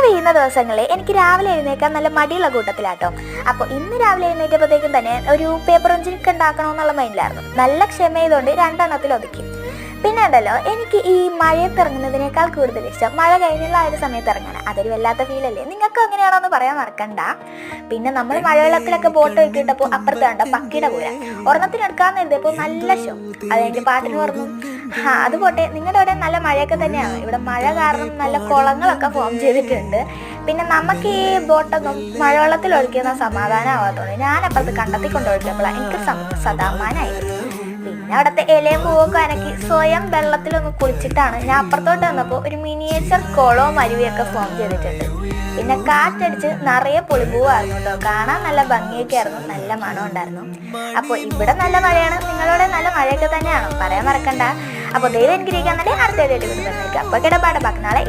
പെയ്യുന്ന ദിവസങ്ങളിൽ എനിക്ക് രാവിലെ എഴുന്നേക്കാൻ നല്ല മടിയുള്ള കൂട്ടത്തിലാട്ടോ. അപ്പോൾ ഇന്ന് രാവിലെ എഴുന്നേറ്റപ്പോഴത്തേക്കും തന്നെ ഒരു പേപ്പർ വെഞ്ചിനൊക്കെ ഉണ്ടാക്കണമെന്നുള്ള മൈൻഡിലായിരുന്നു. നല്ല ക്ഷമ ചെയ്തുകൊണ്ട് 2 എണ്ണത്തിൽ ഒതുക്കി. പിന്നെ ഉണ്ടല്ലോ, എനിക്ക് ഈ മഴയത്ത് ഇറങ്ങുന്നതിനേക്കാൾ കൂടുതൽ ഇഷ്ടം മഴ കഴിഞ്ഞുള്ള ആ ഒരു സമയത്ത് ഇറങ്ങാൻ. അതൊരു വല്ലാത്ത ഫീലല്ലേ? നിങ്ങൾക്ക് അങ്ങനെയാണോ എന്ന് പറയാൻ മറക്കണ്ട. പിന്നെ നമ്മൾ മഴവെള്ളത്തിലൊക്കെ ബോട്ട് ഇട്ടിട്ടപ്പോൾ അപ്പുറത്ത് കണ്ട പക്കിയുടെ പോലെ ഒരെണ്ണത്തിനെടുക്കാന്ന് എഴുതിയപ്പോൾ നല്ല ഷോ. അതെനിക്ക് പാട്ടിന് പറഞ്ഞു. അത് പോട്ടെ, നിങ്ങളുടെ ഇവിടെ നല്ല മഴയൊക്കെ തന്നെയാണ്. ഇവിടെ മഴ കാരണം നല്ല കുളങ്ങളൊക്കെ ഫോം ചെയ്തിട്ടുണ്ട്. പിന്നെ നമുക്ക് ഈ ബോട്ടൊന്നും മഴവെള്ളത്തിൽ ഒഴിക്കുന്ന സമാധാനമാവാത്തതുകൊണ്ട് ഞാൻ അപ്പുറത്ത് കണ്ടെത്തി കൊണ്ടൊഴിക്കുമ്പോഴാണ് എനിക്ക് സമാധാനമായിരുന്നു. പിന്നെ അവിടുത്തെ ഇലയും പൂവൊക്കെ അനക്കി സ്വയം വെള്ളത്തിലൊന്ന് കുളിച്ചിട്ടാണ് ഞാൻ അപ്പുറത്തോട്ട് വന്നപ്പോൾ ഒരു മിനിയേച്ചർ കുളവും അരുവിയൊക്കെ ഫോം ചെയ്തിട്ടുണ്ട്. പിന്നെ കാറ്റടിച്ച് നിറയെ പുളിപൂവായിരുന്നു കേട്ടോ. കാണാൻ നല്ല ഭംഗിയൊക്കെ ആയിരുന്നു, നല്ല മണം ഉണ്ടായിരുന്നു. അപ്പോൾ ഇവിടെ നല്ല മഴയാണ്, നിങ്ങളുടെ നല്ല മഴയൊക്കെ തന്നെയാണോ? പറയാൻ മറക്കണ്ട. അപ്പോൾ ദൈവം അനുഗ്രഹിക്കാൻ അടുത്ത വീഡിയോ വരുന്നേക്കാം. അപ്പോൾ കിടപാട് നാളെ